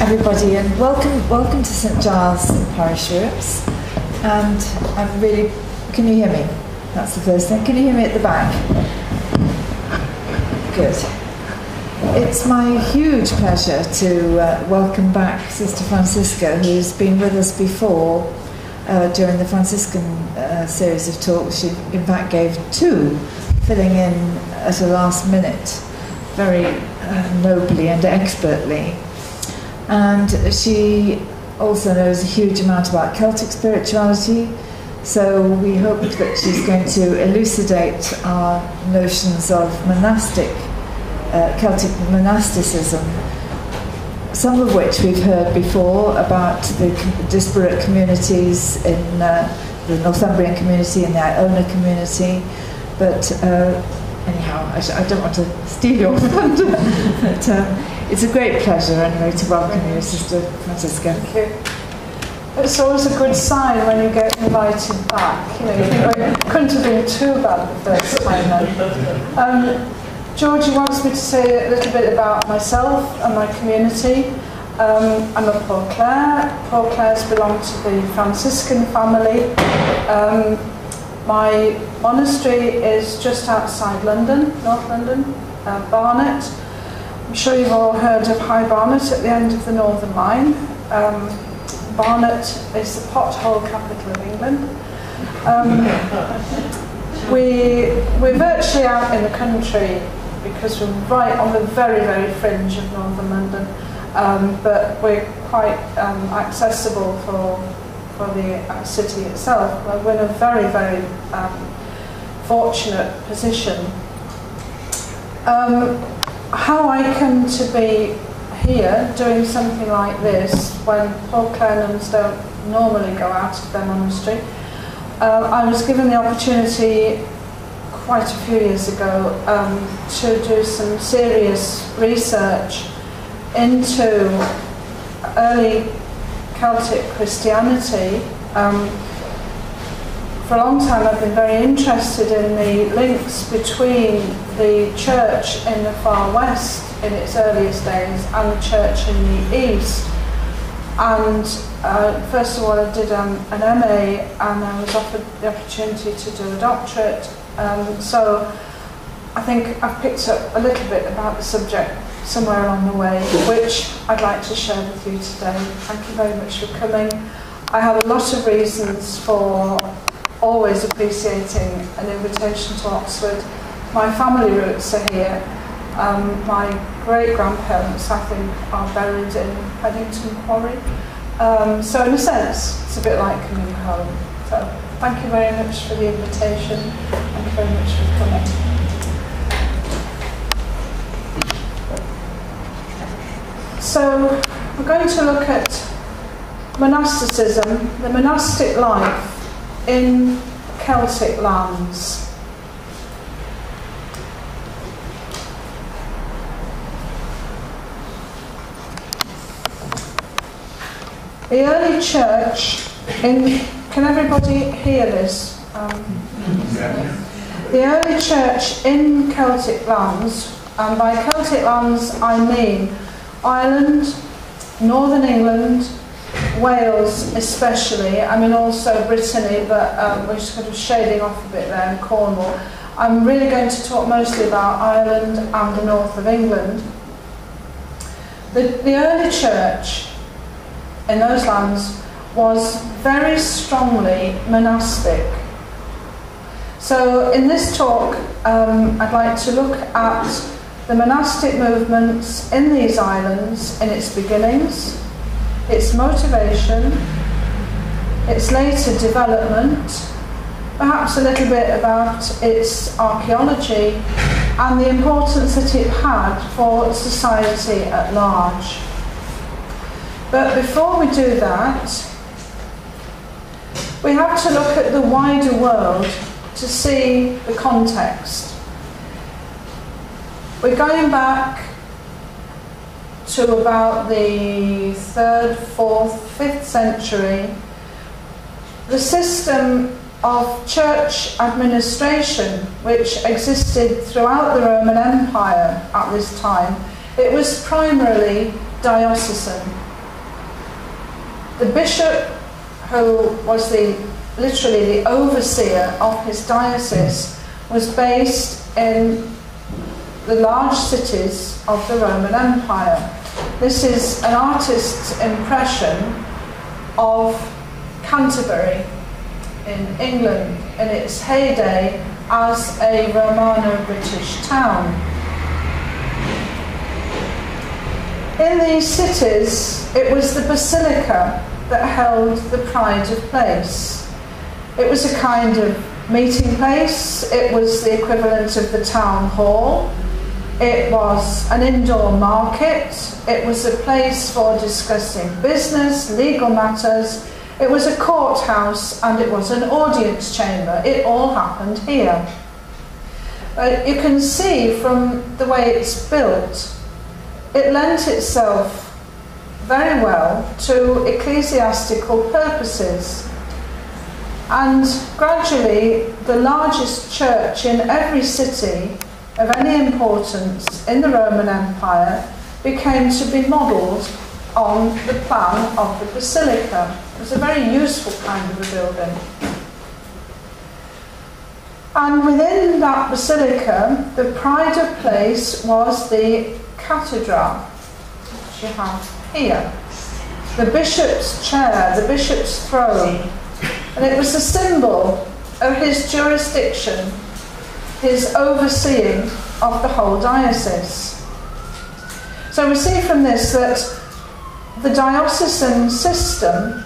everybody, and welcome to St Giles Parish Rooms. And I'm really, can you hear me? That's the first thing. Can you hear me at the back? Good. It's my huge pleasure to welcome back Sister Francisca, who's been with us before during the Franciscan series of talks. She, in fact, gave two, filling in at the last minute, very nobly and expertly. And she also knows a huge amount about Celtic spirituality, so we hope that she's going to elucidate our notions of monastic, Celtic monasticism, some of which we've heard before about the disparate communities in the Northumbrian community and the Iona community, but anyhow, I don't want to steal your thunder, but it's a great pleasure anyway to welcome you, Sister Francisca. Thank you. It's always a good sign when you get invited back. You know, you think, well, it couldn't have been too bad the first time then. Georgie wants me to say a little bit about myself and my community. I'm a Paul Clare. Paul Clares belong to the Franciscan family. My monastery is just outside London, North London, Barnet. I'm sure you've all heard of High Barnet at the end of the Northern Line. Barnet is the pothole capital of England. We're virtually out in the country because we're right on the very, very fringe of Northern London, but we're quite accessible for the city itself. We're in a very, very fortunate position. How I come to be here doing something like this when Paul Clare nuns don't normally go out of their monastery, I was given the opportunity quite a few years ago to do some serious research into early Celtic Christianity. For a long time I've been very interested in the links between the church in the far west in its earliest days and the church in the east. And first of all I did an MA, and I was offered the opportunity to do a doctorate. So I think I've picked up a little bit about the subject somewhere along the way, which I'd like to share with you today. Thank you very much for coming. I have a lot of reasons for always appreciating an invitation to Oxford. My family roots are here. My great-grandparents, I think, are buried in Paddington Quarry. So in a sense, it's a bit like coming home. So thank you very much for the invitation. Thank you very much for coming. So we're going to look at monasticism, the monastic life in Celtic lands. The early church in... Can everybody hear this? The early church in Celtic lands, and by Celtic lands I mean Ireland, Northern England, Wales especially, I mean also Brittany, but we're sort of shading off a bit there, and Cornwall. I'm really going to talk mostly about Ireland and the north of England. The early church in those lands was very strongly monastic. So in this talk I'd like to look at the monastic movements in these islands in its beginnings, its motivation, its later development, perhaps a little bit about its archaeology and the importance that it had for society at large. But before we do that, we have to look at the wider world to see the context. We're going back to about the 3rd, 4th, 5th century. The system of church administration which existed throughout the Roman Empire at this time, it was primarily diocesan. The bishop, who was literally the overseer of his diocese, was based in the large cities of the Roman Empire. This is an artist's impression of Canterbury in England in its heyday as a Romano-British town. In these cities, it was the basilica that held the pride of place. It was a kind of meeting place. It was the equivalent of the town hall. It was an indoor market. It was a place for discussing business, legal matters. It was a courthouse, and it was an audience chamber. It all happened here. You can see from the way it's built, it lent itself very well to ecclesiastical purposes. And gradually, the largest church in every city of any importance in the Roman Empire became to be modelled on the plan of the basilica. It was a very useful kind of a building. And within that basilica, the pride of place was the cathedral, which you have here. The bishop's chair, the bishop's throne. And it was a symbol of his jurisdiction, his overseeing of the whole diocese. So we see from this that the diocesan system,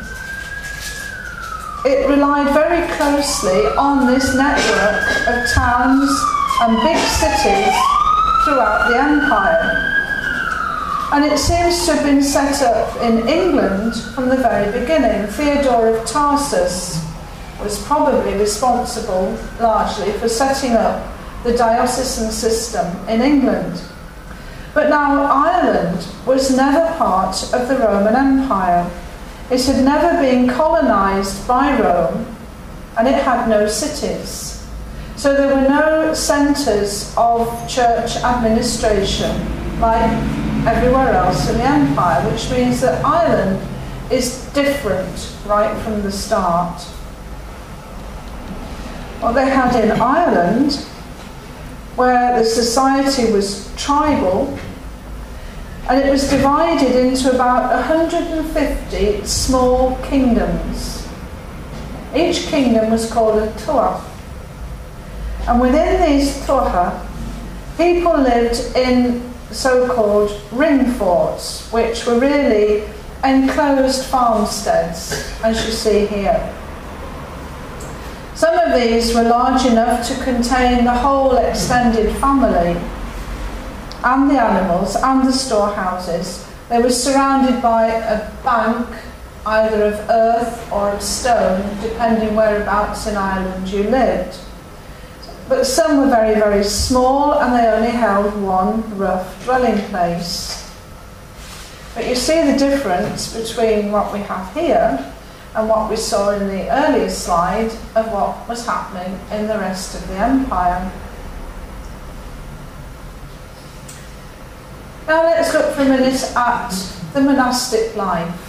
it relied very closely on this network of towns and big cities throughout the empire. And it seems to have been set up in England from the very beginning. Theodore of Tarsus was probably responsible largely for setting up the diocesan system in England. But now Ireland was never part of the Roman Empire. It had never been colonised by Rome, and it had no cities. So there were no centres of church administration like everywhere else in the empire, which means that Ireland is different right from the start. What they had in Ireland, where the society was tribal, and it was divided into about 150 small kingdoms. Each kingdom was called a tuath. And within these tuatha, people lived in so-called ring forts, which were really enclosed farmsteads, as you see here. Some of these were large enough to contain the whole extended family and the animals and the storehouses. They were surrounded by a bank, either of earth or of stone, depending whereabouts in Ireland you lived. But some were very, very small, and they only held one rough dwelling place. But you see the difference between what we have here and what we saw in the earlier slide of what was happening in the rest of the empire. Now let's look for a minute at the monastic life.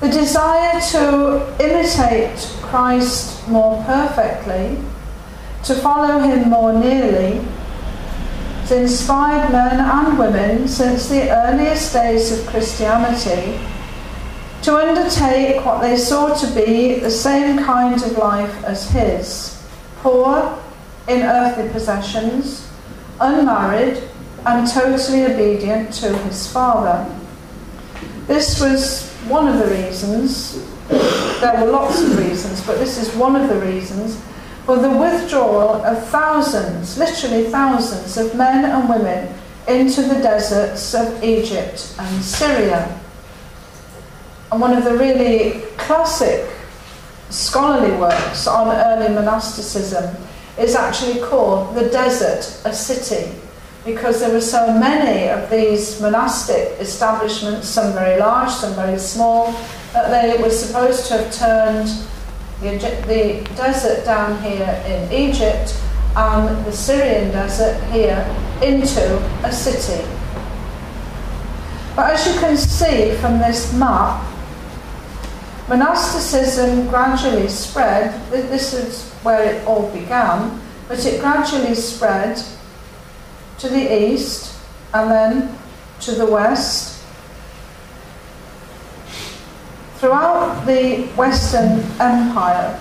The desire to imitate Christ more perfectly, to follow him more nearly, has inspired men and women since the earliest days of Christianity to undertake what they saw to be the same kind of life as his, poor in earthly possessions, unmarried, and totally obedient to his Father. This was one of the reasons. There were lots of reasons, but this is one of the reasons for the withdrawal of thousands, literally thousands, of men and women into the deserts of Egypt and Syria. And one of the really classic scholarly works on early monasticism is actually called The Desert, a City, because there were so many of these monastic establishments, some very large, some very small, that they were supposed to have turned the desert down here in Egypt and the Syrian desert here into a city. But as you can see from this map, monasticism gradually spread. This is where it all began, but it gradually spread to the east and then to the west, throughout the Western Empire.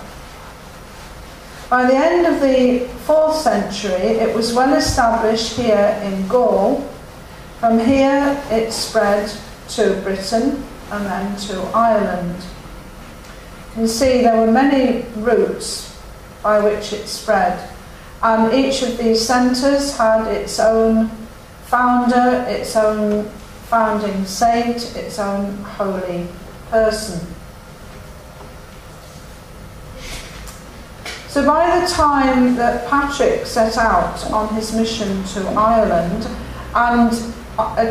By the end of the 4th century, it was well established here in Gaul. From here, it spread to Britain and then to Ireland. You can see there were many routes by which it spread, and each of these centres had its own founder, its own founding saint, its own holy person. So by the time that Patrick set out on his mission to Ireland, and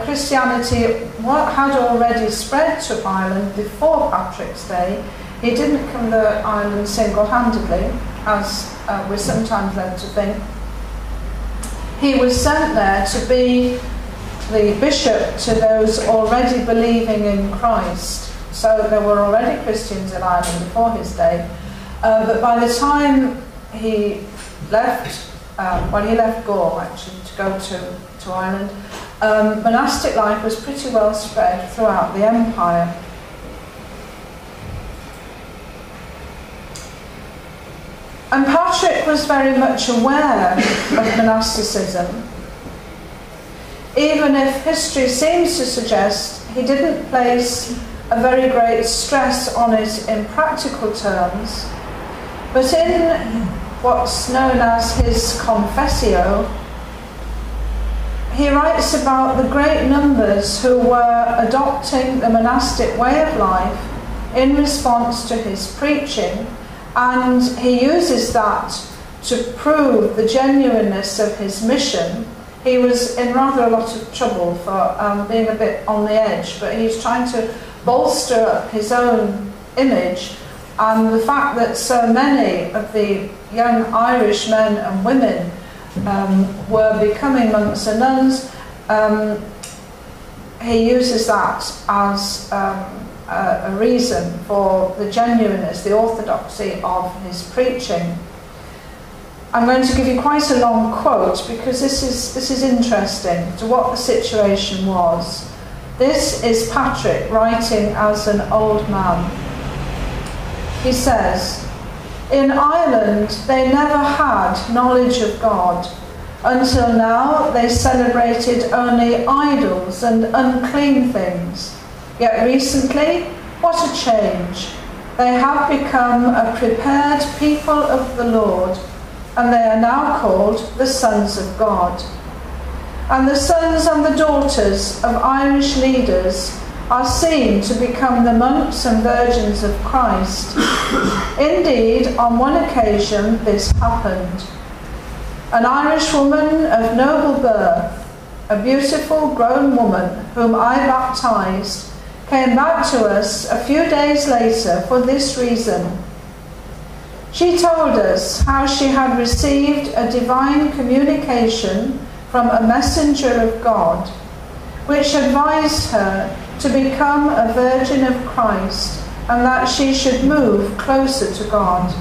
Christianity had already spread to Ireland before Patrick's day, he didn't convert Ireland single-handedly, as we're sometimes led to think. He was sent there to be the bishop to those already believing in Christ. So there were already Christians in Ireland before his day. But by the time he left, he left Gaul actually to go to Ireland, monastic life was pretty well spread throughout the empire. And Patrick was very much aware of monasticism, even if history seems to suggest he didn't place a very great stress on it in practical terms, but in what's known as his Confessio, he writes about the great numbers who were adopting the monastic way of life in response to his preaching, and he uses that to prove the genuineness of his mission. He was in rather a lot of trouble for being a bit on the edge, but he's trying to bolster up his own image, and the fact that so many of the young Irish men and women were becoming monks and nuns, he uses that as a reason for the genuineness, the orthodoxy of his preaching. I'm going to give you quite a long quote because this is interesting to what the situation was. This is Patrick writing as an old man. He says, "In Ireland they never had knowledge of God. Until now they celebrated only idols and unclean things. Yet recently, what a change! They have become a prepared people of the Lord, and they are now called the sons of God. And the sons and the daughters of Irish leaders are seen to become the monks and virgins of Christ. Indeed, on one occasion this happened. An Irish woman of noble birth, a beautiful grown woman whom I baptized, came back to us a few days later for this reason. She told us how she had received a divine communication from a messenger of God, which advised her to become a virgin of Christ and that she should move closer to God.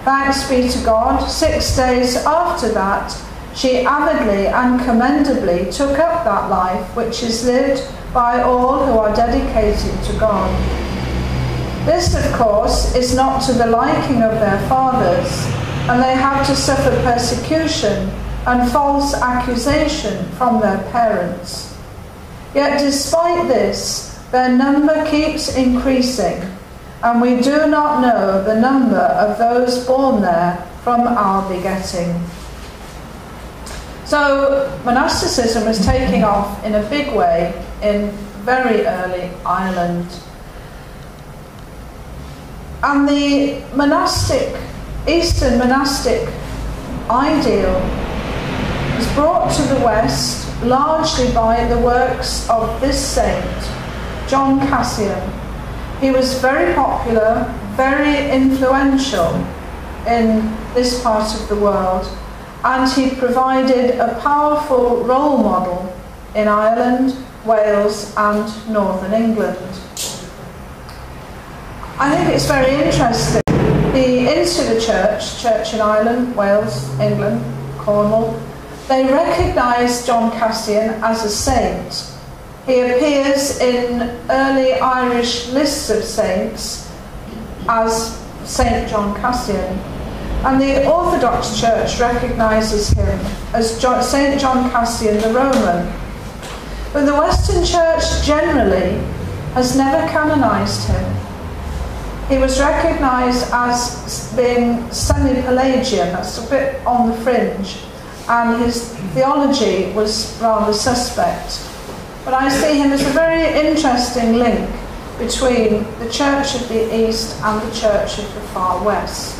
Thanks be to God, 6 days after that, she avidly and commendably took up that life which is lived by all who are dedicated to God. This, of course, is not to the liking of their fathers, and they have to suffer persecution and false accusation from their parents. Yet despite this, their number keeps increasing, and we do not know the number of those born there from our begetting." So monasticism was taking off in a big way in very early Ireland. And the Eastern monastic ideal was brought to the West largely by the works of this saint, John Cassian. He was very popular, very influential in this part of the world, and he provided a powerful role model in Ireland Wales and Northern England. I think it's very interesting. The Insular Church in Ireland, Wales, England, Cornwall, they recognise John Cassian as a saint. He appears in early Irish lists of saints as Saint John Cassian. And the Orthodox Church recognises him as Saint John Cassian the Roman. But the Western Church generally has never canonised him. He was recognised as being semi-Pelagian, that's a bit on the fringe, and his theology was rather suspect. But I see him as a very interesting link between the Church of the East and the Church of the Far West.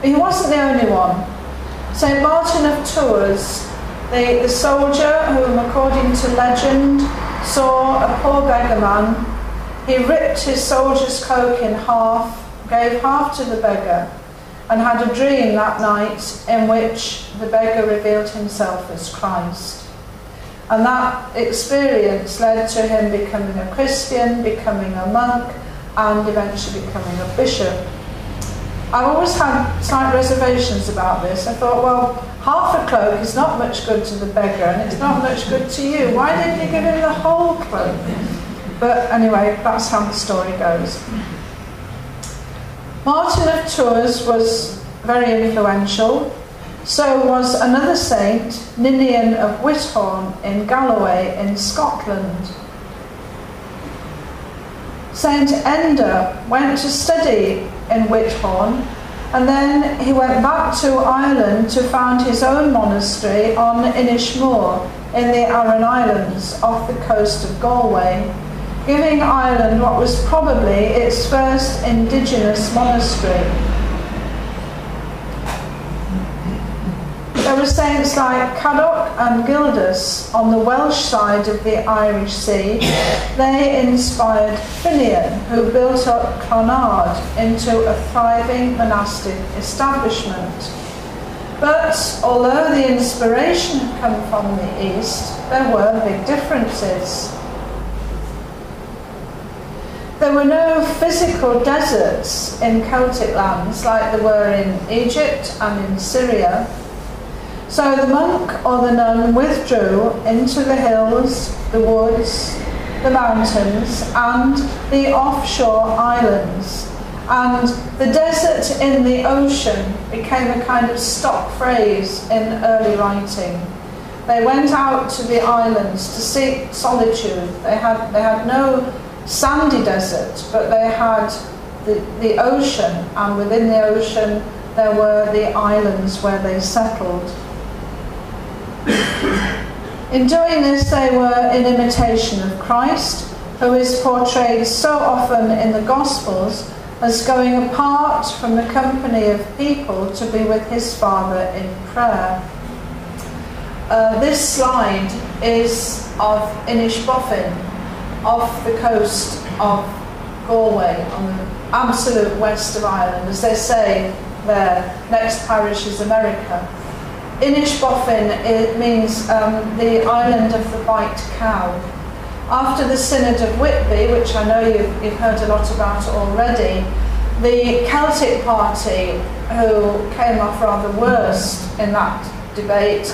But he wasn't the only one. St. Martin of Tours, the soldier whom, according to legend, saw a poor beggar man, he ripped his soldier's cloak in half, gave half to the beggar, and had a dream that night in which the beggar revealed himself as Christ. And that experience led to him becoming a Christian, becoming a monk, and eventually becoming a bishop. I've always had slight reservations about this. I thought, well, half a cloak is not much good to the beggar, and it's not much good to you. Why didn't you give him the whole cloak? But anyway, that's how the story goes. Martin of Tours was very influential. So was another saint, Ninian of Whithorn in Galloway in Scotland. Saint Enda went to study in Whithorn, and then he went back to Ireland to found his own monastery on Inishmore in the Aran Islands off the coast of Galway, giving Ireland what was probably its first indigenous monastery. There were saints like Caddoc and Gildas on the Welsh side of the Irish Sea. They inspired Finian, who built up Clonard into a thriving monastic establishment. But although the inspiration had come from the East, there were big differences. There were no physical deserts in Celtic lands like there were in Egypt and in Syria. So the monk or the nun withdrew into the hills, the woods, the mountains, and the offshore islands. And the desert in the ocean became a kind of stock phrase in early writing. They went out to the islands to seek solitude. They had no sandy desert, but they had the ocean, and within the ocean there were the islands where they settled. In doing this, they were in imitation of Christ, who is portrayed so often in the Gospels as going apart from the company of people to be with his Father in prayer. This slide is of Inishbofin, off the coast of Galway, on the absolute west of Ireland. As they say there, next parish is America. Inishbofin, it means the island of the white cow. After the Synod of Whitby, which I know you've heard a lot about already, the Celtic party, who came off rather worst in that debate,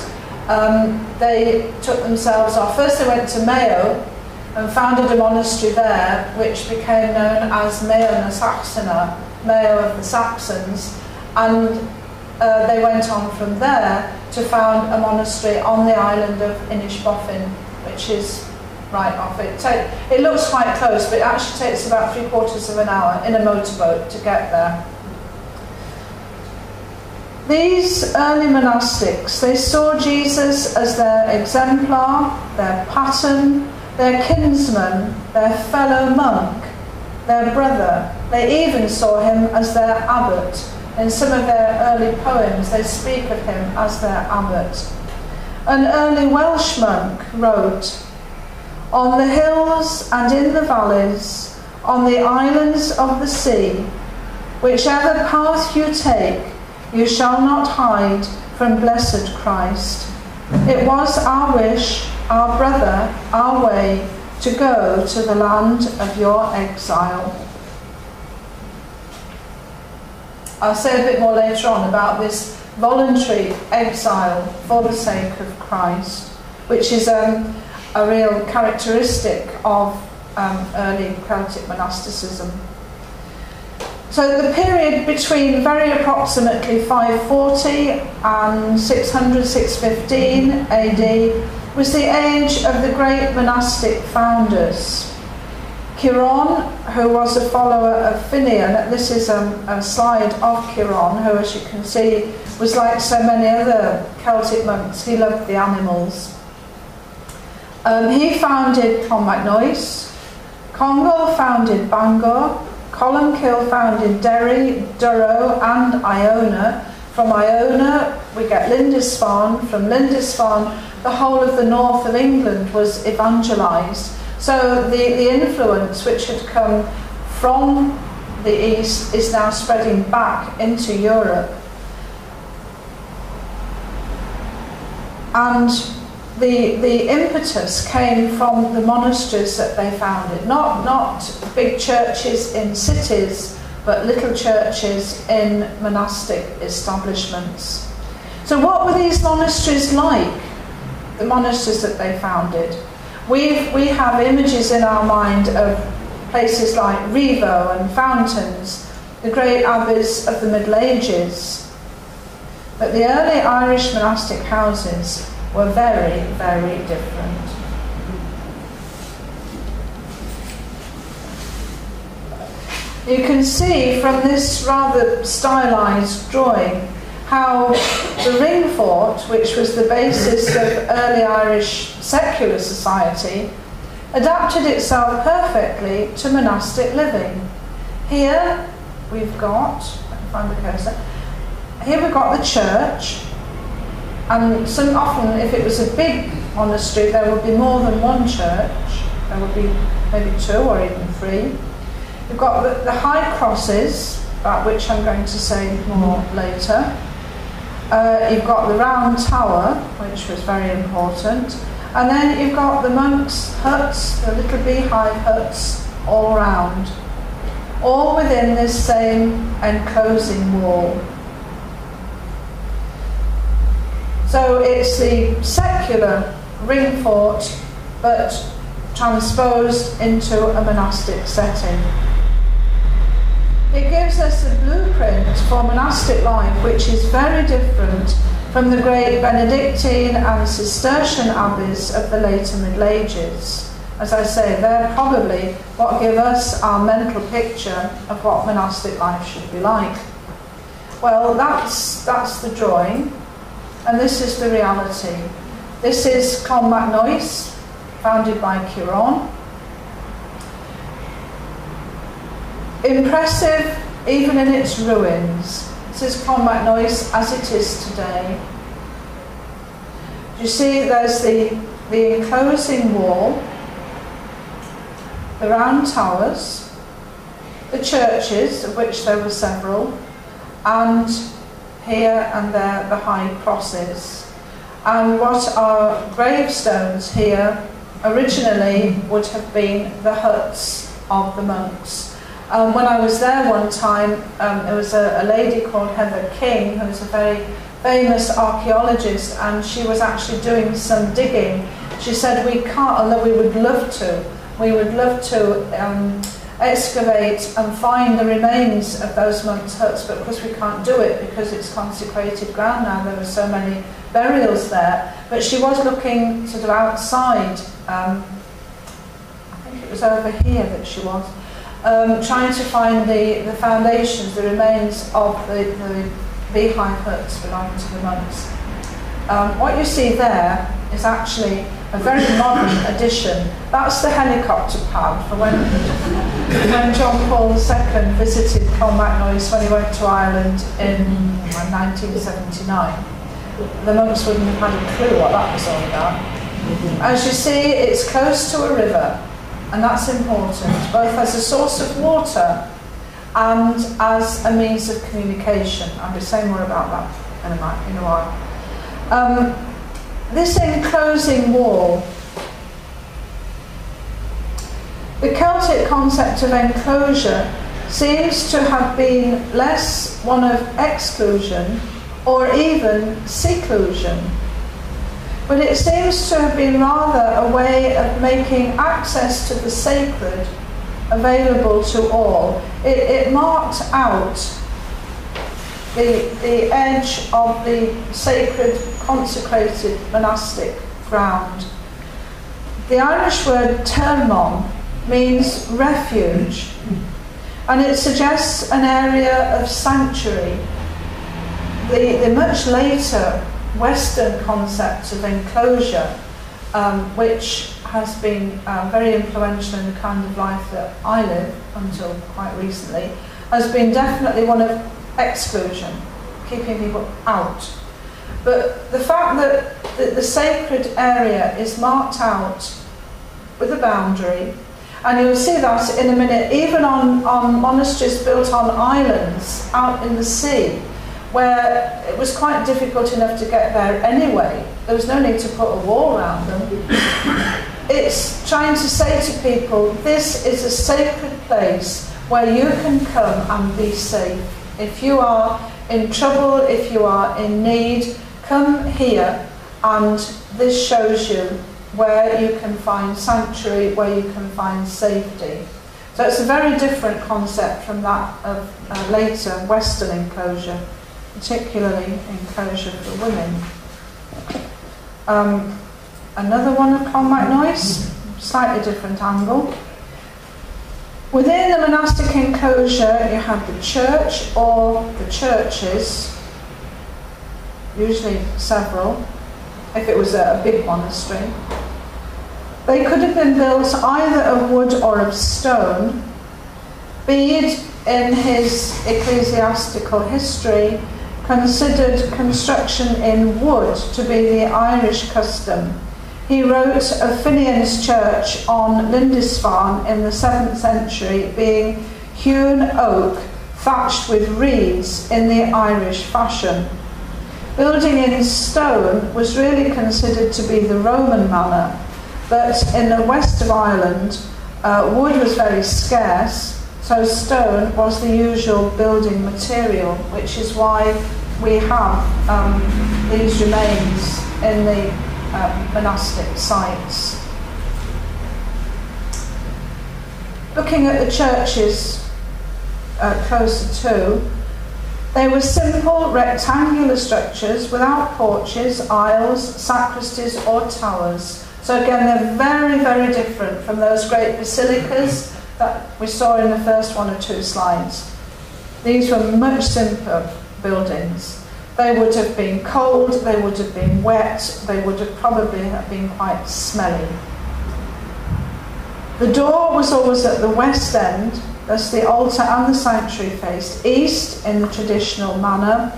they took themselves off. First they went to Mayo and founded a monastery there, which became known as Mayo na Saxona, Mayo of the Saxons, and they went on from there to found a monastery on the island of Inishbofin, which is right off it. It looks quite close, but it actually takes about 3/4 of an hour in a motorboat to get there. These early monastics, they saw Jesus as their exemplar, their pattern, their kinsman, their fellow monk, their brother. They even saw him as their abbot. In some of their early poems, they speak of him as their abbot. An early Welsh monk wrote, "On the hills and in the valleys, on the islands of the sea, whichever path you take, you shall not hide from blessed Christ. It was our wish our brother, our way to go to the land of your exile. I'll say a bit more later on about this voluntary exile for the sake of Christ, which is a real characteristic of early Celtic monasticism. So the period between very approximately 540 and 600-615 AD was the age of the great monastic founders. Ciaran, who was a follower of Finian, this is a slide of Ciaran, who, as you can see, was like so many other Celtic monks. He loved the animals. He founded Clonmacnoise, Congall founded Bangor, Columkill founded Derry, Durrow and Iona. From Iona we get Lindisfarne. From Lindisfarne the whole of the north of England was evangelised. So the influence which had come from the east is now spreading back into Europe. And the impetus came from the monasteries that they founded, not big churches in cities, but little churches in monastic establishments. So what were these monasteries like, the monasteries that they founded? We have images in our mind of places like Rievaulx and Fountains, the great abbeys of the Middle Ages. But the early Irish monastic houses were very, very different. You can see from this rather stylised drawing how the ring fort, which was the basis of early Irish secular society, adapted itself perfectly to monastic living. Here we've got, I can find the cursor, here we've got the church, and often if it was a big monastery there would be more than one church, there would be maybe 2 or even 3. You've got the high crosses, about which I'm going to say more later. You've got the round tower, which was very important, and then you've got the monks' huts, the little beehive huts all around, all within this same enclosing wall. So it's the secular ring fort, but transposed into a monastic setting. It gives us a blueprint for monastic life which is very different from the great Benedictine and Cistercian abbeys of the later Middle Ages. As I say, they're probably what give us our mental picture of what monastic life should be like. Well, that's the drawing, and this is the reality. This is Clonmacnoise, founded by Ciaran. Impressive even in its ruins. This is Clonmacnoise as it is today. You see there's the enclosing wall, the round towers, the churches, of which there were several, and here and there the high crosses. And what are gravestones here originally would have been the huts of the monks. When I was there one time, there was a lady called Heather King, who was a very famous archaeologist, and she was actually doing some digging. She said, we can't, although we would love to excavate and find the remains of those monks' huts, but of course we can't do it because it's consecrated ground now. There were so many burials there. But she was looking sort of outside, I think it was over here that she was, trying to find the foundations, the remains of the beehive huts belonging to the monks. What you see there is actually a very modern addition. That's the helicopter pad for when John Paul II visited Clonmacnoise when he went to Ireland in 1979. The monks wouldn't have had a clue what that was all about. As you see, it's close to a river, and that's important, both as a source of water and as a means of communication. I'll be saying more about that in a while. This enclosing wall concept of enclosure seems to have been less one of exclusion or even seclusion, but it seems to have been rather a way of making access to the sacred available to all. It marked out the edge of the sacred, consecrated monastic ground. The Irish word termon means refuge, and it suggests an area of sanctuary. The much later Western concept of enclosure, which has been very influential in the kind of life that I live until quite recently, has been definitely one of exclusion, keeping people out. But the fact that the sacred area is marked out with a boundary, and you'll see that in a minute, even on monasteries built on islands out in the sea, where it was quite difficult enough to get there anyway. There was no need to put a wall around them. It's trying to say to people, this is a sacred place where you can come and be safe. If you are in trouble, if you are in need, come here, and this shows you where you can find sanctuary, where you can find safety. So it's a very different concept from that of later Western enclosure, particularly enclosure for women. Another one of Clonmacnoise, slightly different angle. Within the monastic enclosure you have the church or the churches, usually several, if it was a big monastery. They could have been built either of wood or of stone. Bede, in his ecclesiastical history, considered construction in wood to be the Irish custom. He wrote of Finian's church on Lindisfarne in the 7th century being hewn oak thatched with reeds in the Irish fashion. Building in stone was really considered to be the Roman manner, but in the west of Ireland, wood was very scarce, so stone was the usual building material, which is why we have these remains in the monastic sites. Looking at the churches closer to, they were simple rectangular structures without porches, aisles, sacristies or towers. So again, they're very, very different from those great basilicas that we saw in the first one or two slides. These were much simpler buildings. They would have been cold, they would have been wet, they would have probably have been quite smelly. The door was always at the west end, thus the altar and the sanctuary faced east in the traditional manner.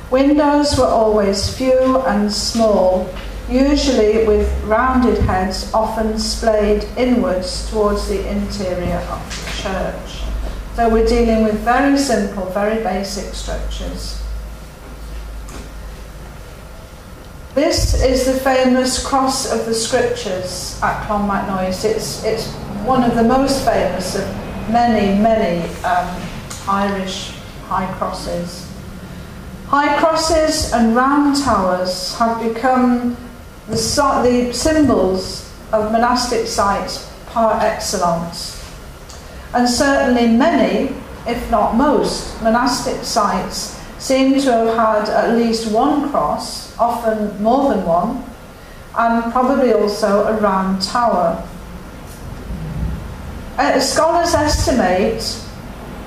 Windows were always few and small, usually with rounded heads, often splayed inwards towards the interior of the church. So we're dealing with very simple, very basic structures. This is the famous cross of the scriptures at Clonmacnoise. It's one of the most famous of many, many Irish high crosses. High crosses and round towers have become the symbols of monastic sites par excellence. And certainly many, if not most, monastic sites seem to have had at least one cross, often more than one, and probably also a round tower. Scholars estimate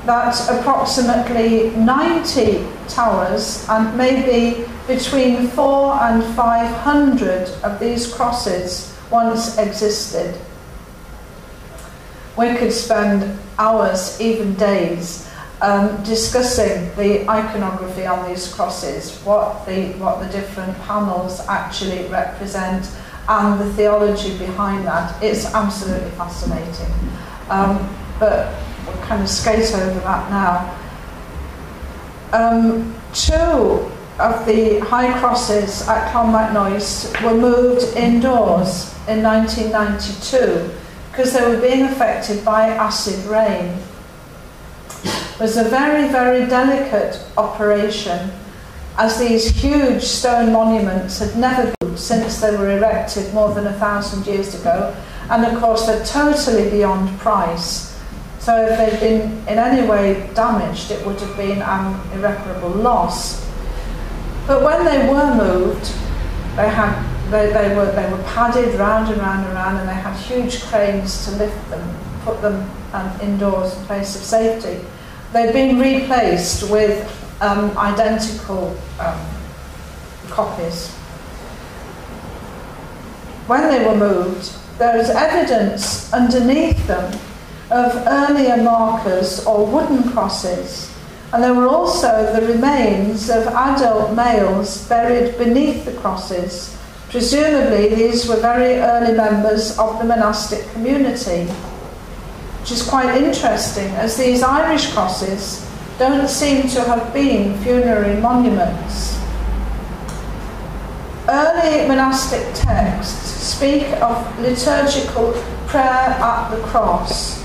that approximately 90 towers and maybe between 400 and 500 of these crosses once existed. We could spend hours, even days, discussing the iconography on these crosses, what the different panels actually represent, and the theology behind that. It's absolutely fascinating. But we'll kind of skate over that now. Two of the high crosses at Clonmacnoise were moved indoors in 1992, because they were being affected by acid rain. It was a very, very delicate operation, as these huge stone monuments had never been since they were erected more than 1,000 years ago, and of course they're totally beyond price. So if they'd been in any way damaged, it would have been an irreparable loss. But when they were moved, they were padded round and round and round, and they had huge cranes to lift them, put them indoors in place of safety. They'd been replaced with identical copies. When they were moved, there is evidence underneath them of earlier markers or wooden crosses, and there were also the remains of adult males buried beneath the crosses. Presumably these were very early members of the monastic community, which is quite interesting, as these Irish crosses don't seem to have been funerary monuments. Early monastic texts speak of liturgical prayer at the cross,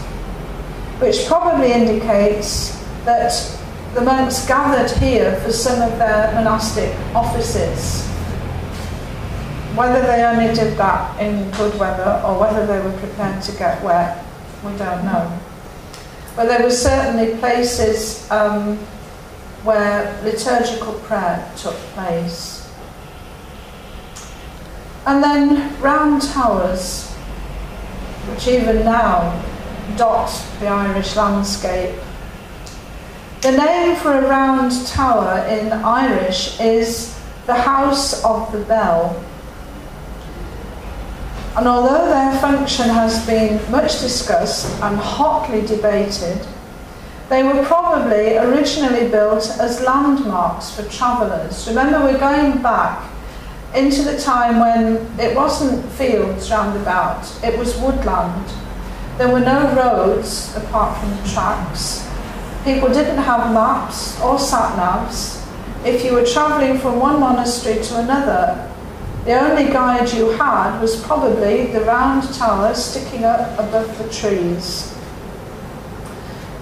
which probably indicates that the monks gathered here for some of their monastic offices. Whether they only did that in good weather or whether they were prepared to get wet, we don't know. But there were certainly places where liturgical prayer took place. And then round towers, which even now dot the Irish landscape. The name for a round tower in Irish is the House of the Bell. And although their function has been much discussed and hotly debated, they were probably originally built as landmarks for travellers. Remember, we're going back into the time when it wasn't fields round about, it was woodland. There were no roads apart from the tracks. People didn't have maps or sat-navs. If you were travelling from one monastery to another, the only guide you had was probably the round tower sticking up above the trees.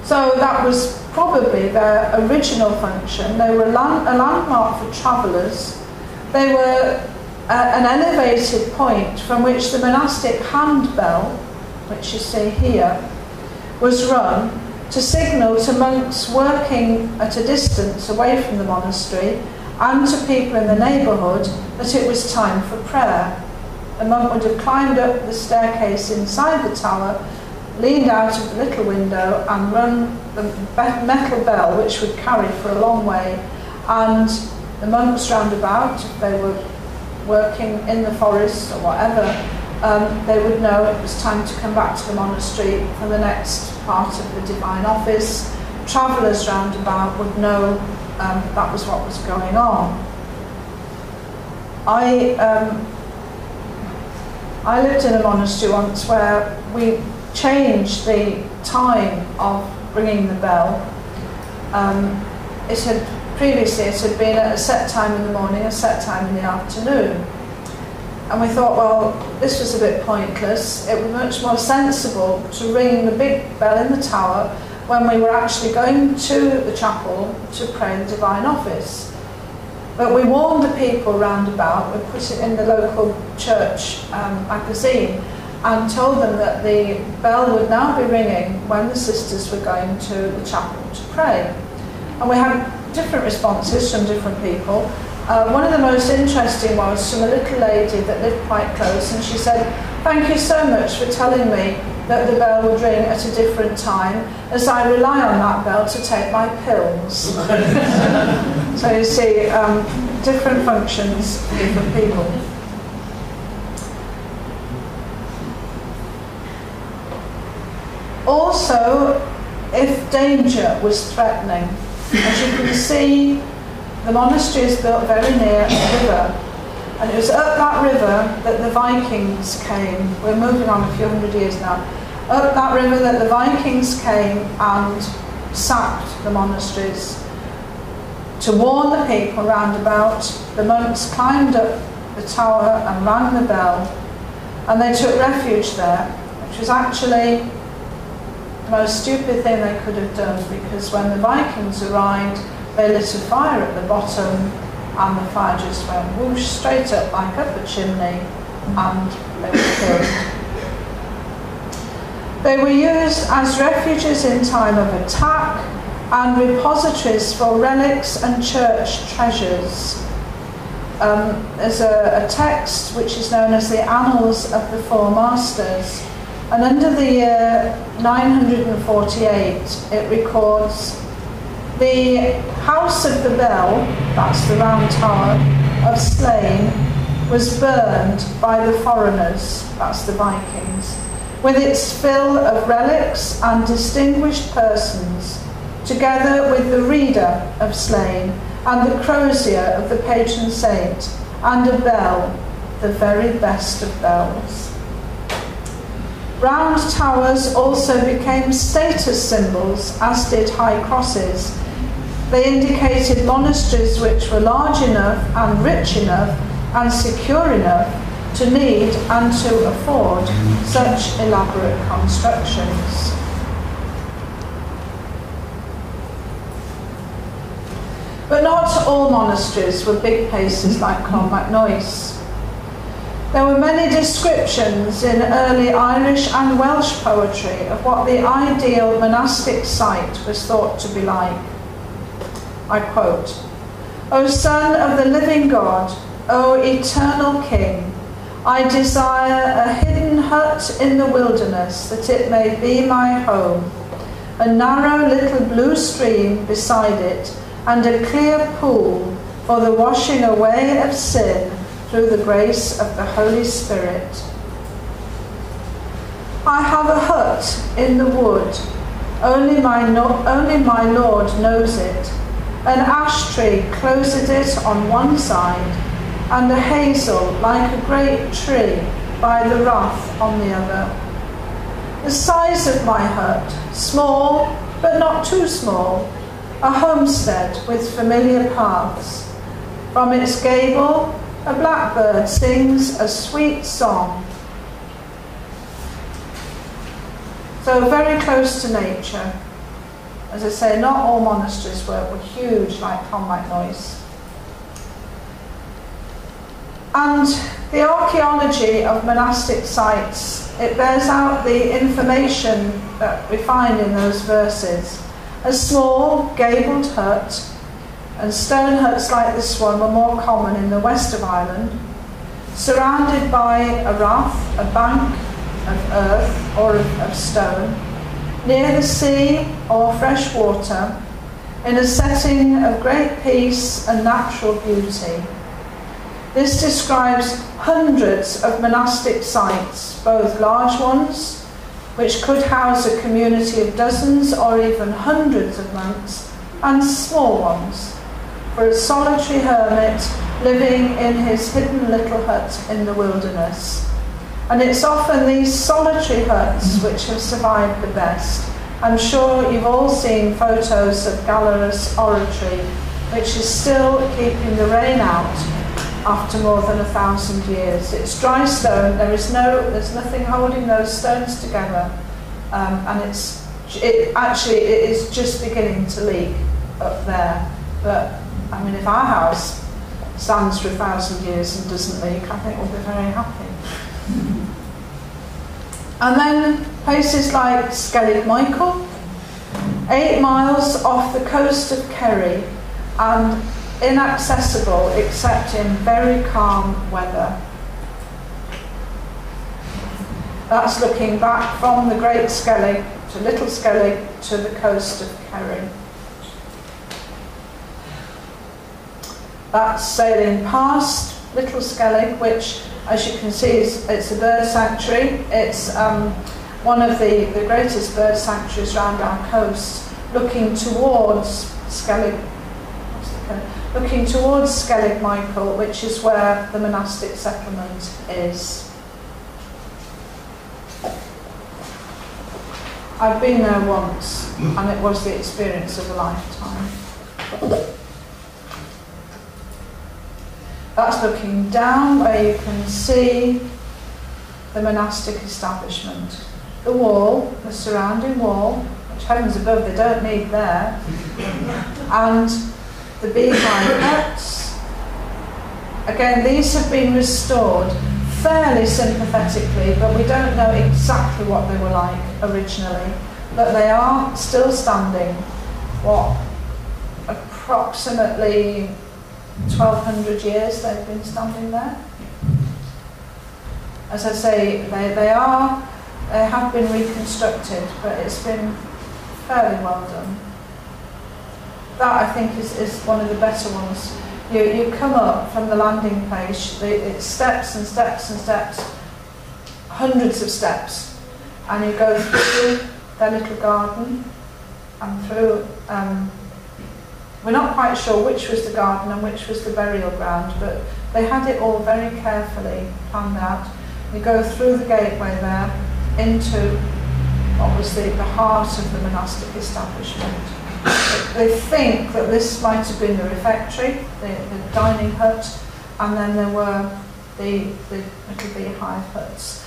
So that was probably their original function. They were a landmark for travellers. They were an elevated point from which the monastic handbell, which you see here, was rung to signal to monks working at a distance away from the monastery and to people in the neighbourhood that it was time for prayer. The monk would have climbed up the staircase inside the tower, leaned out of the little window and rung the metal bell, which would carry for a long way, and the monks round about, if they were working in the forest or whatever, they would know it was time to come back to the monastery for the next part of the divine office. Travellers round about would know that was what was going on. I lived in a monastery once where we changed the time of ringing the bell. Previously it had been at a set time in the morning, a set time in the afternoon. And we thought, well, this was a bit pointless. It was much more sensible to ring the big bell in the tower when we were actually going to the chapel to pray the divine office. But we warned the people round about, we put it in the local church magazine, and told them that the bell would now be ringing when the sisters were going to the chapel to pray. And we had different responses from different people. One of the most interesting was from a little lady that lived quite close, and she said, "Thank you so much for telling me that the bell would ring at a different time, as I rely on that bell to take my pills." So you see, different functions for different people. Also, if danger was threatening, as you can see, the monastery is built very near a river, and it was up that river that the Vikings came. We're moving on a few hundred years now. Up that river that the Vikings came and sacked the monasteries. To warn the people round about, the monks climbed up the tower and rang the bell, and they took refuge there. which was actually the most stupid thing they could have done, because when the Vikings arrived, they lit a fire at the bottom, and the fire just went whoosh straight up like up a chimney, and they were killed. They were used as refuges in time of attack and repositories for relics and church treasures. There's a text which is known as the Annals of the Four Masters, and under the year 948 it records the House of the Bell, that's the round tower, of Slane, was burned by the foreigners, that's the Vikings, with its fill of relics and distinguished persons, together with the reader of Slane and the crozier of the patron saint, and a bell, the very best of bells. Round towers also became status symbols, as did high crosses. They indicated monasteries which were large enough and rich enough and secure enough to need and to afford such elaborate constructions. But not all monasteries were big places like Clonmacnoise. There were many descriptions in early Irish and Welsh poetry of what the ideal monastic site was thought to be like. I quote, "O Son of the living God, O eternal King, I desire a hidden hut in the wilderness, that it may be my home, a narrow little blue stream beside it, and a clear pool for the washing away of sin through the grace of the Holy Spirit. I have a hut in the wood, only my Lord knows it. An ash tree closeth it on one side, and a hazel like a great tree by the rath on the other. The size of my hut, small but not too small, a homestead with familiar paths. From its gable, a blackbird sings a sweet song." So very close to nature. As I say, not all monasteries were huge like Clonmacnoise. And the archaeology of monastic sites, it bears out the information that we find in those verses. A small gabled hut, and stone huts like this one were more common in the west of Ireland, surrounded by a rath, a bank of earth or of stone, near the sea or fresh water, in a setting of great peace and natural beauty. This describes hundreds of monastic sites, both large ones, which could house a community of dozens or even hundreds of monks, and small ones, for a solitary hermit living in his hidden little hut in the wilderness. And it's often these solitary huts which have survived the best. I'm sure you've all seen photos of Gallerus Oratory, which is still keeping the rain out after more than 1,000 years. It's dry stone, there's nothing holding those stones together, and it is just beginning to leak up there. But I mean, if our house stands for 1,000 years and doesn't leak, I think we'll be very happy. And then places like Skellig Michael, 8 miles off the coast of Kerry, and inaccessible except in very calm weather. That's looking back from the Great Skellig to Little Skellig to the coast of Kerry. That's sailing past Little Skellig, which, as you can see, it's a bird sanctuary. It's one of the greatest bird sanctuaries around our coast, looking towards Skellig Michael, which is where the monastic settlement is. I've been there once, and it was the experience of a lifetime. That's looking down, where you can see the monastic establishment. the wall, the surrounding wall, which heavens above they don't need there, and the beehive huts. Again, these have been restored fairly sympathetically, but we don't know exactly what they were like originally. But they are still standing, what, approximately 1200 years they've been standing there. As I say, they have been reconstructed, but it's been fairly well done. That, I think, is one of the better ones. You come up from the landing place, it's steps and steps and steps, hundreds of steps, and you go through their little garden and through, we're not quite sure which was the garden and which was the burial ground, but they had it all very carefully planned out. You go through the gateway there into what was the heart of the monastic establishment. They think that this might have been the refectory, the dining hut, and then there were the little beehive huts.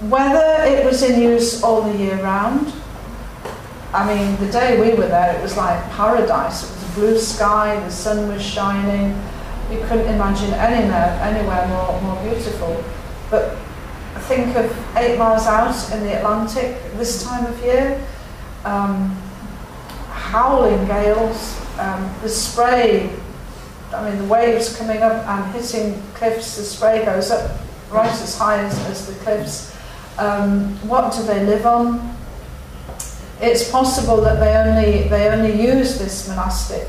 Whether it was in use all the year round, I mean, the day we were there, it was like paradise. It was a blue sky, the sun was shining. You couldn't imagine anywhere more beautiful. But think of 8 miles out in the Atlantic this time of year, howling gales, the spray, I mean the waves coming up and hitting cliffs, the spray goes up right as high as the cliffs. What do they live on? It's possible that they only use this monastic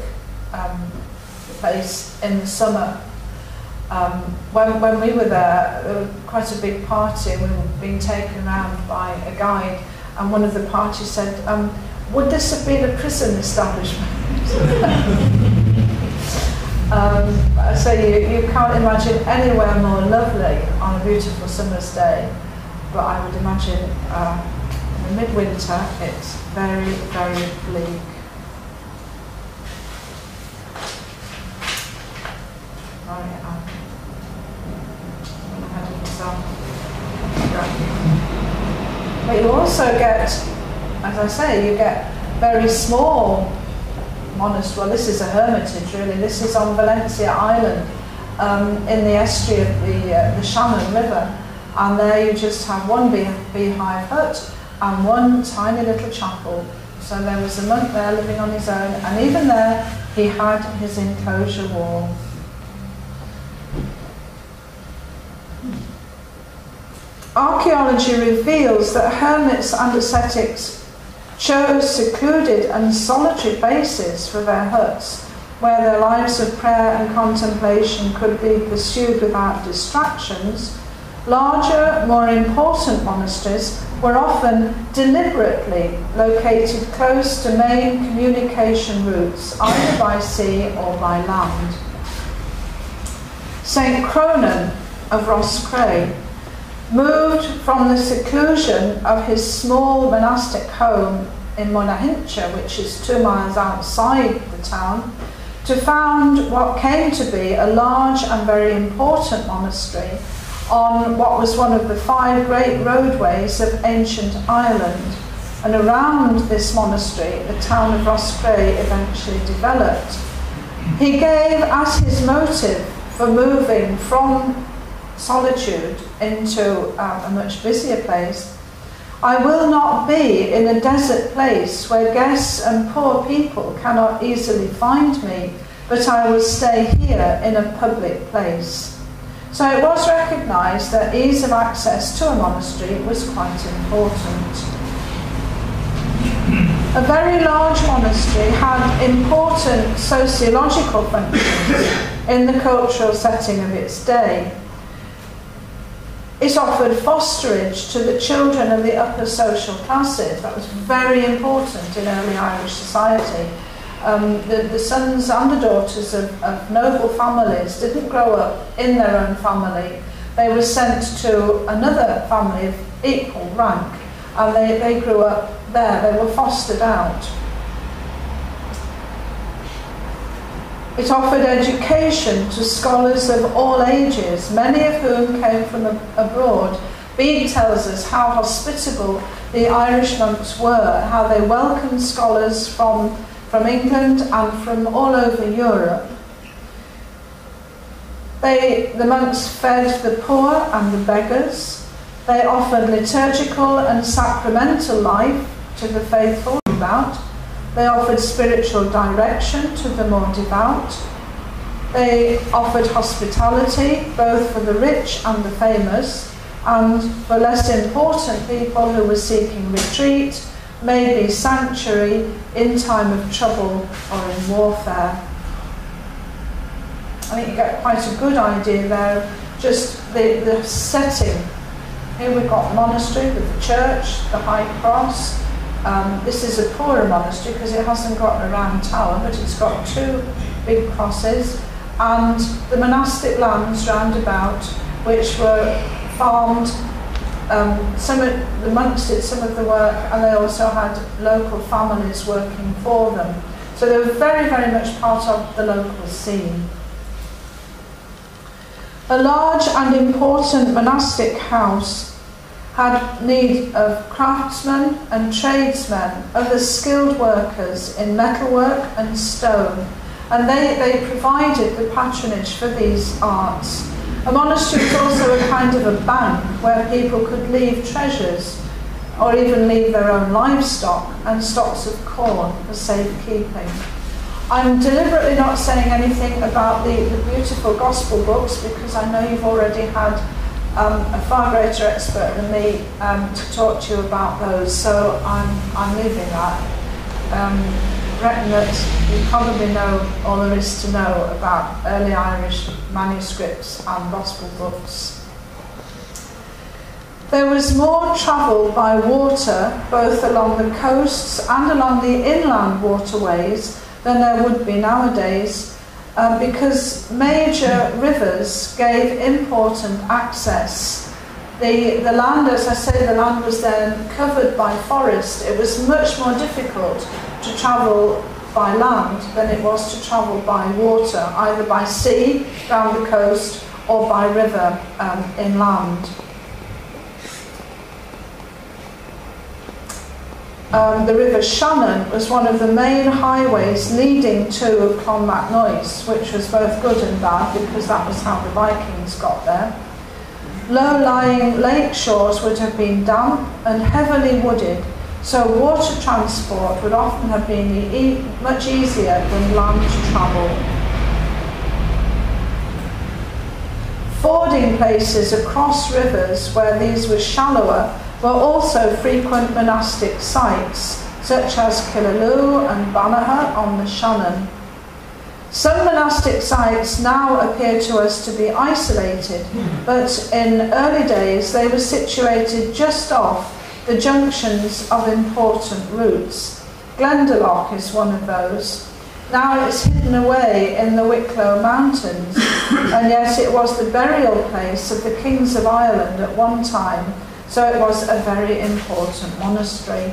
place in the summer. When we were there, quite a big party, we were being taken around by a guide, and one of the parties said, would this have been a prison establishment? So you can't imagine anywhere more lovely on a beautiful summer's day, but I would imagine in the midwinter it's very, very bleak. But you also get, as I say, you get very small monasteries. Well, this is a hermitage, really. This is on Valencia Island, in the estuary of the Shannon River. And there you just have one beehive hut and one tiny little chapel. So there was a monk there living on his own, and even there he had his enclosure wall. Archaeology reveals that hermits and ascetics chose secluded and solitary places for their huts, where their lives of prayer and contemplation could be pursued without distractions. Larger, more important monasteries were often deliberately located close to main communication routes, either by sea or by land. St. Cronan of Roscrea moved from the seclusion of his small monastic home in Monahincha, which is 2 miles outside the town, to found what came to be a large and very important monastery on what was one of the 5 great roadways of ancient Ireland. And around this monastery, the town of Roscrea eventually developed. He gave as his motive for moving from Solitude into a much busier place: I will not be in a desert place where guests and poor people cannot easily find me, but I will stay here in a public place. So it was recognised that ease of access to a monastery was quite important. A very large monastery had important sociological functions in the cultural setting of its day. It offered fosterage to the children of the upper social classes. That was very important in early Irish society. The sons and the daughters of noble families didn't grow up in their own family. They were sent to another family of equal rank, and they grew up there. They were fostered out. It offered education to scholars of all ages, many of whom came from abroad Bede tells us how hospitable the Irish monks were, how they welcomed scholars from England and from all over Europe. The monks fed the poor and the beggars. They offered liturgical and sacramental life to the faithful devout. They offered spiritual direction to the more devout. They offered hospitality both for the rich and the famous, and for less important people who were seeking retreat, maybe sanctuary in time of trouble or in warfare. I think you get quite a good idea there, just the setting. Here we've got monastery with the church, the high cross. This is a poorer monastery because it hasn't got a round tower, but it's got two big crosses, and the monastic lands round about, which were farmed. The monks did some of the work, and they also had local families working for them. So they were very, very much part of the local scene. A large and important monastic house had need of craftsmen and tradesmen, other skilled workers in metalwork and stone, and they provided the patronage for these arts. A monastery was also a kind of a bank where people could leave treasures or even leave their own livestock and stocks of corn for safekeeping. I'm deliberately not saying anything about the beautiful gospel books because I know you've already had a far greater expert than me to talk to you about those, so I'm leaving that. Reckon that you probably know all there is to know about early Irish manuscripts and gospel books. There was more travel by water, both along the coasts and along the inland waterways, than there would be nowadays, because major rivers gave important access. The land, as I say, the land was then covered by forest. It was much more difficult to travel by land than it was to travel by water, either by sea down the coast or by river inland. The River Shannon was one of the main highways leading to Clonmacnoise, which was both good and bad because that was how the Vikings got there. Low-lying lake shores would have been damp and heavily wooded, so water transport would often have been much easier than land travel. Fording places across rivers where these were shallower were also frequent monastic sites, such as Killaloe and Banagher on the Shannon. Some monastic sites now appear to us to be isolated, but in early days they were situated just off the junctions of important routes. Glendalough is one of those. Now it's hidden away in the Wicklow Mountains, and yet it was the burial place of the kings of Ireland at one time, so it was a very important monastery.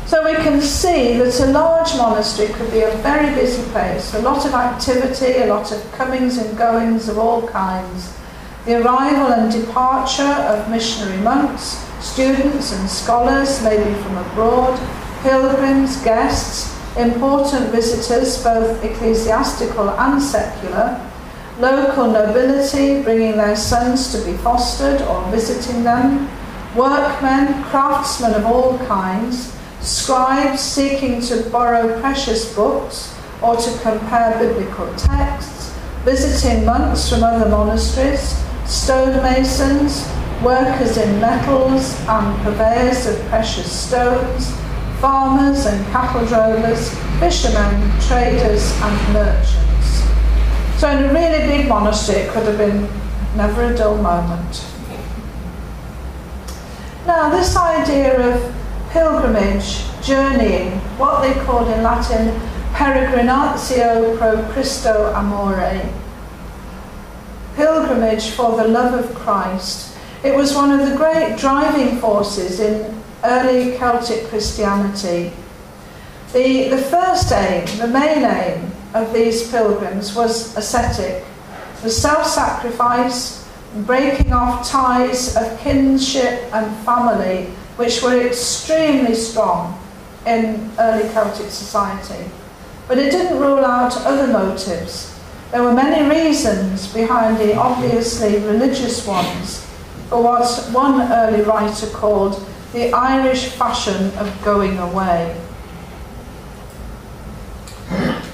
So we can see that a large monastery could be a very busy place, a lot of activity, a lot of comings and goings of all kinds. The arrival and departure of missionary monks, students and scholars, maybe from abroad, pilgrims, guests, important visitors, both ecclesiastical and secular, local nobility bringing their sons to be fostered or visiting them, workmen, craftsmen of all kinds, scribes seeking to borrow precious books or to compare biblical texts, visiting monks from other monasteries, stonemasons, workers in metals and purveyors of precious stones, farmers and cattle drovers, fishermen, traders and merchants. So in a really big monastery it could have been never a dull moment. Now this idea of pilgrimage, journeying, what they called in Latin peregrinatio pro Christo amore, pilgrimage for the love of Christ. It was one of the great driving forces in early Celtic Christianity. The first aim, the main aim of these pilgrims was ascetic, the self-sacrifice, breaking off ties of kinship and family, which were extremely strong in early Celtic society. But it didn't rule out other motives. There were many reasons behind the obviously religious ones for what one early writer called the Irish fashion of going away.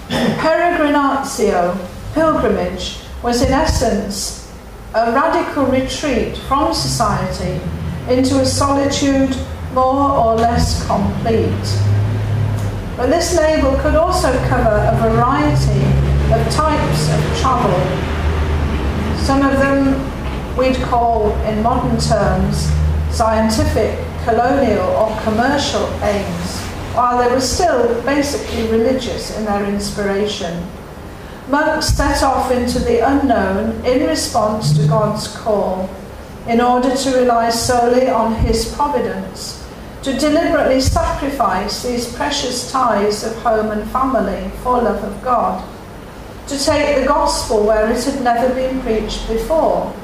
Peregrinatio, pilgrimage, was in essence a radical retreat from society into a solitude more or less complete. But this label could also cover a variety of types of travel. Some of them we'd call, in modern terms, scientific, colonial or commercial aims, while they were still basically religious in their inspiration. Monks set off into the unknown in response to God's call, in order to rely solely on His providence, to deliberately sacrifice these precious ties of home and family for love of God, to take the gospel where it had never been preached before,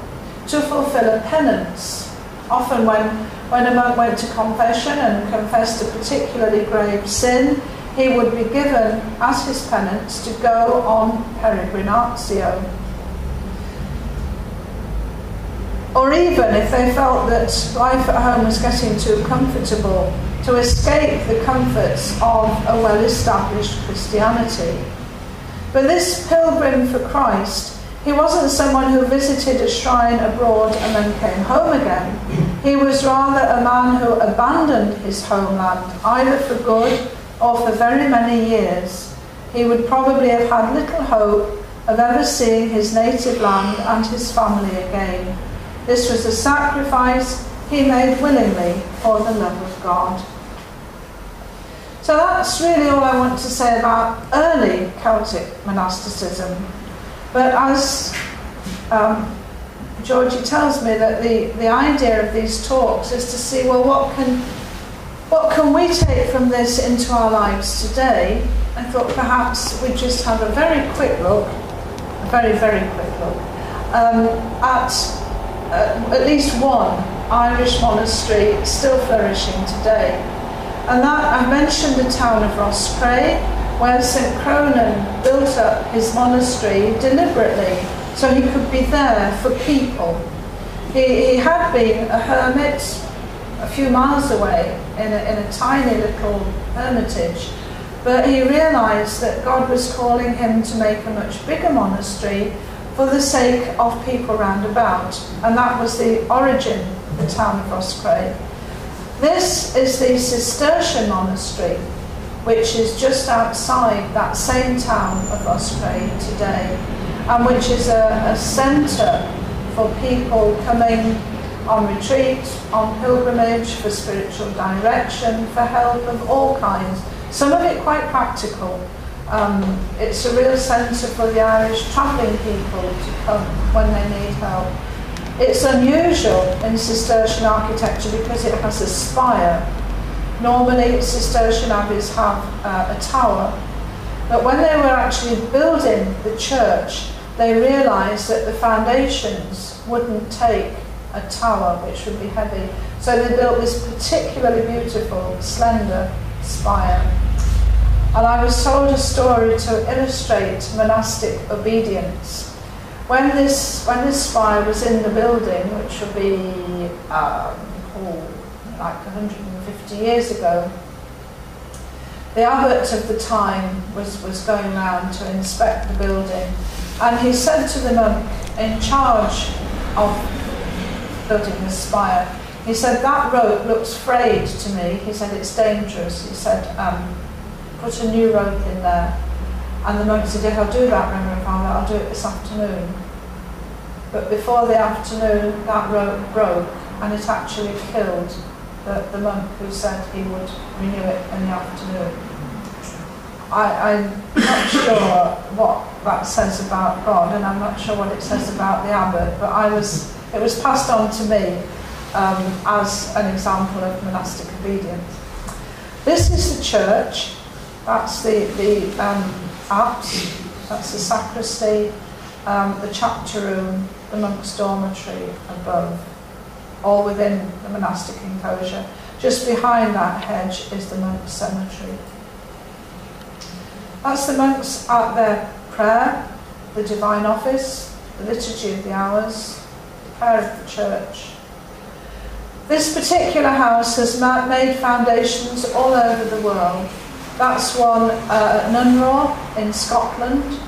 to fulfill a penance. Often when a monk went to confession and confessed a particularly grave sin, he would be given as his penance to go on peregrinatio. Or even if they felt that life at home was getting too comfortable, to escape the comforts of a well-established Christianity. But this pilgrim for Christ, he wasn't someone who visited a shrine abroad and then came home again. He was rather a man who abandoned his homeland, either for good or for very many years. He would probably have had little hope of ever seeing his native land and his family again. This was a sacrifice he made willingly for the love of God. So that's really all I want to say about early Celtic monasticism. But as Georgie tells me, that the idea of these talks is to see, well, what can we take from this into our lives today? I thought perhaps we'd just have a very quick look, a very, very quick look, at least one Irish monastery still flourishing today. And that, I mentioned the town of Roscrea, where St. Cronin built up his monastery deliberately so he could be there for people. He had been a hermit a few miles away in a tiny little hermitage, but he realised that God was calling him to make a much bigger monastery for the sake of people round about, and that was the origin of the town of Roscrea. This is the Cistercian monastery, which is just outside that same town of Roscrea today, and which is a centre for people coming on retreat, on pilgrimage, for spiritual direction, for help of all kinds, some of it quite practical. It's a real centre for the Irish travelling people to come when they need help. It's unusual in Cistercian architecture because it has a spire. Normally Cistercian abbeys have a tower, but when they were actually building the church, they realised that the foundations wouldn't take a tower, which would be heavy. So they built this particularly beautiful, slender spire. And I was told a story to illustrate monastic obedience. When this spire was in the building, which would be like 150 years ago, the abbot of the time was going around to inspect the building, and he said to the monk in charge of building the spire, he said, "That rope looks frayed to me." He said, "It's dangerous." He said, "Put a new rope in there." And the monk said, "Yes, I'll do that, Reverend Father, I'll do it this afternoon." But before the afternoon, that rope broke, and it actually killed the monk who said he would renew it in the afternoon. I'm not sure what that says about God, and I'm not sure what it says about the abbot, but it was passed on to me as an example of monastic obedience. This is the church. That's the apse, that's the sacristy, the chapter room, the monks' dormitory above, all within the monastic enclosure. Just behind that hedge is the monks' cemetery. That's the monks at their prayer, the divine office, the liturgy of the hours, the prayer of the church. This particular house has made foundations all over the world. That's one at Nunraw in Scotland,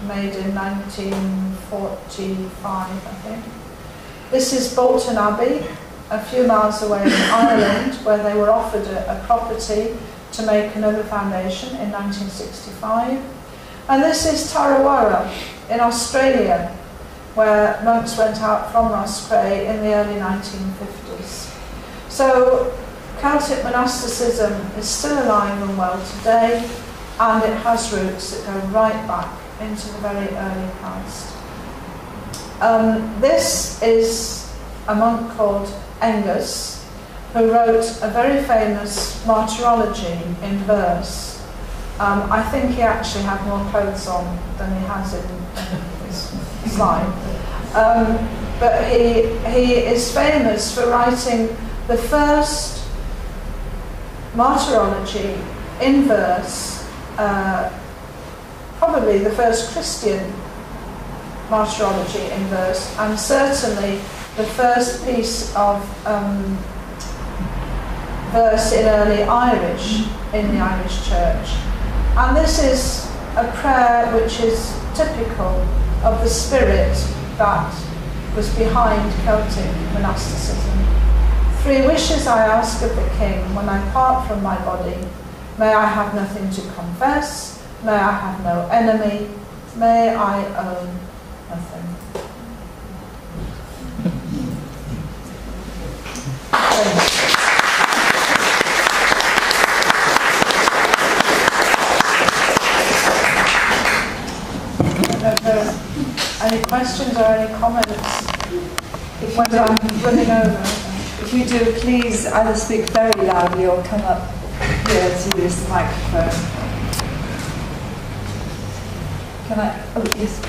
made in 1945, I think. This is Bolton Abbey, a few miles away in Ireland, where they were offered a property to make another foundation in 1965. And this is Tarawara in Australia, where monks went out from Roscrea in the early 1950s. So Celtic monasticism is still alive and well today, and it has roots that go right back into the very early past. This is a monk called Engus, who wrote a very famous martyrology in verse. I think he actually had more clothes on than he has in his slide. But he is famous for writing the first martyrology in verse, probably the first Christian martyrology in verse, and certainly the first piece of verse in early Irish, in the Irish church. And this is a prayer which is typical of the spirit that was behind Celtic monasticism. 3 wishes I ask of the king when I part from my body. May I have nothing to confess, may I have no enemy, may I own nothing. Any questions or any comments? When I'm running over. If you do, please either speak very loudly or come up here to use the microphone. Can I? Oh, yes.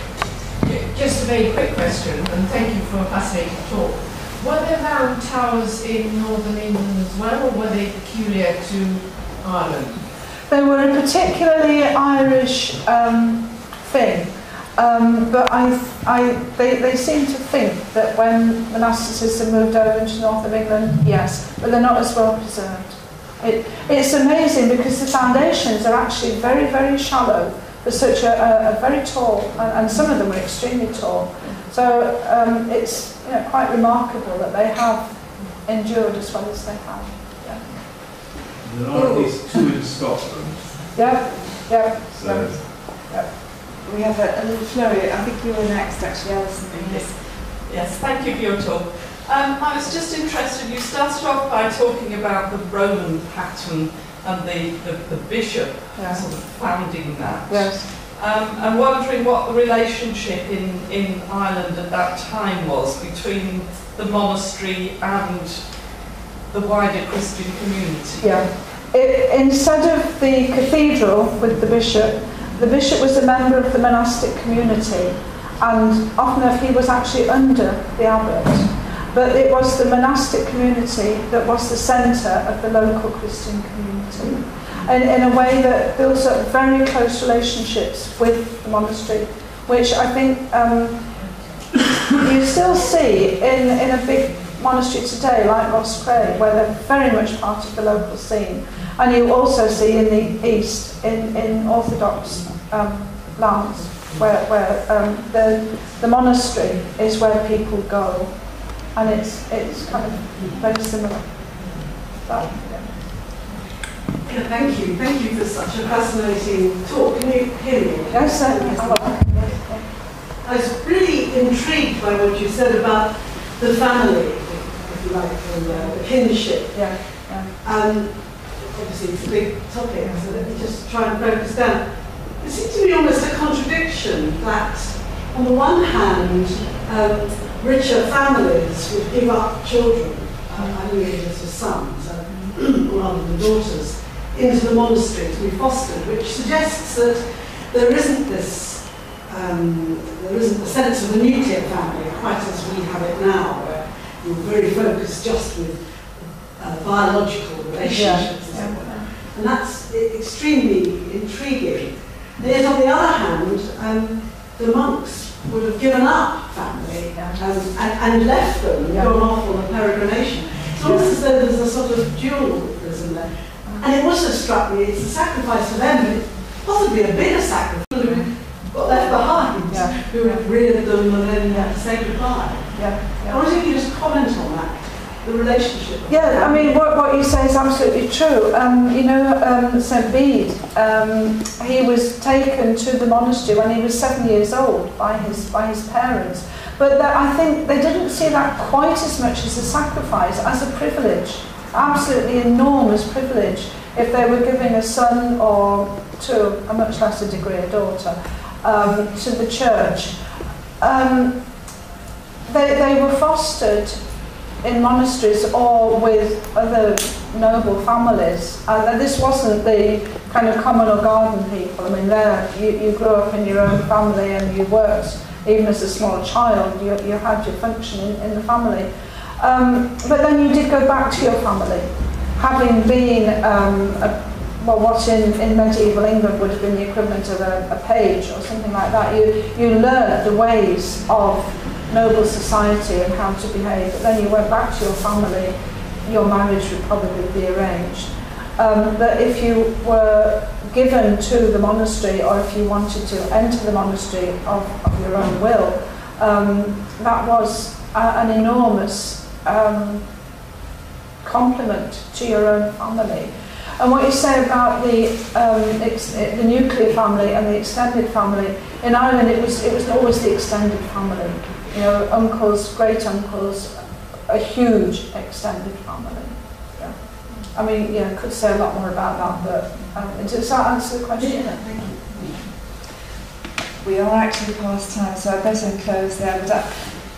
Just a very quick question, and thank you for a fascinating talk. Were there round towers in Northern England as well, or were they peculiar to Ireland? They were a particularly Irish thing. But they seem to think that when monasticism moved over into north of England, yes, but they're not as well preserved. It's amazing because the foundations are actually very, very shallow for such a very tall, and some of them are extremely tall. So it's quite remarkable that they have endured as well as they have. Yeah. There are at least 2 in Scotland. Yeah. So. Yeah. We have a little flurry. I think you were next, actually, Alison. Yes, thank you for your talk. I was just interested, you started off by talking about the Roman pattern and the bishop sort of founding that. Yes. I'm wondering what the relationship in Ireland at that time was between the monastery and the wider Christian community. Yeah. Instead of the cathedral with the bishop was a member of the monastic community, and often he was actually under the abbot. But it was the monastic community that was the centre of the local Christian community, and in a way that builds up very close relationships with the monastery, which I think you still see in a big monastery today, like Roscrea, where they're very much part of the local scene. And you also see in the east, in Orthodox lands, where the monastery is where people go, and it's kind of very similar. But, Thank you for such a fascinating talk. Can you hear me? yes, certainly. I was really intrigued by what you said about the family, if you like, and the kinship. Yeah. Obviously it's a big topic, so let me just try and focus down. It seems to be almost a contradiction that, on the one hand, richer families would give up children, I mean it as sons, rather than daughters, into the monastery to be fostered, which suggests that there isn't this there isn't the sense of the nuclear family quite as we have it now, where you're very focused just with biological relationships, as it were. And that's extremely intriguing. And yet, on the other hand, the monks would have given up family and left them and gone off on a peregrination. It's almost as though there's a sort of dualism there. And it also struck me, it's a sacrifice for them, but it's possibly a bigger sacrifice for them who got left behind, who had reared them and then had to say goodbye. I wonder if you just comment on that. The relationship. Yeah, I mean, what you say is absolutely true. You know, St. Bede, he was taken to the monastery when he was 7 years old by his parents. But I think they didn't see that quite as much as a sacrifice, as a privilege, absolutely enormous privilege, if they were giving a son or, to a much lesser degree, a daughter, to the church. They were fostered in monasteries or with other noble families. This wasn't the kind of common or garden people. I mean, there you grew up in your own family and you worked, even as a small child, you had your function in the family. But then you did go back to your family, having been, what in medieval England would have been the equivalent of a page or something like that. You learned the ways of noble society and how to behave, but then you went back to your family, your marriage would probably be arranged. But if you were given to the monastery, or if you wanted to enter the monastery of your own will, that was an enormous compliment to your own family. And what you say about the nuclear family and the extended family, in Ireland it was always the extended family. You know, uncles, great uncles, a huge extended family. Yeah. I mean, yeah, I could say a lot more about that, but does that answer the question? Yeah, thank you. We are actually past time, so I better close there. But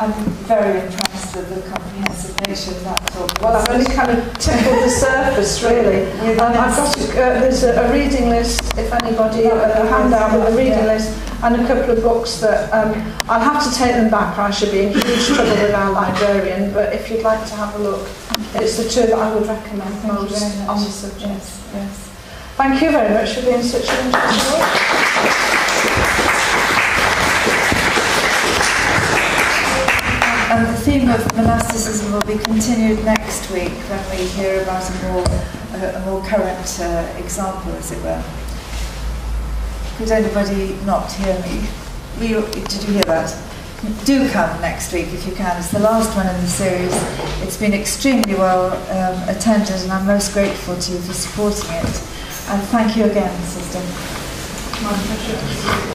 I'm very impressed with the comprehensive nature of that talk. Well, I've only kind of tickled the surface, really. I've got there's a reading list, if anybody, a handout with a reading list, and a couple of books that I'll have to take them back. I should be in huge trouble with our librarian, but if you'd like to have a look, it's the two that I would recommend most on the subject. Yes. Thank you very much for being such an interesting book. And the theme of monasticism will be continued next week when we hear about a more current example, as it were. Could anybody not hear me? Did you hear that? Do come next week if you can. It's the last one in the series. It's been extremely well attended, and I'm most grateful to you for supporting it. And thank you again, Sister. My pleasure.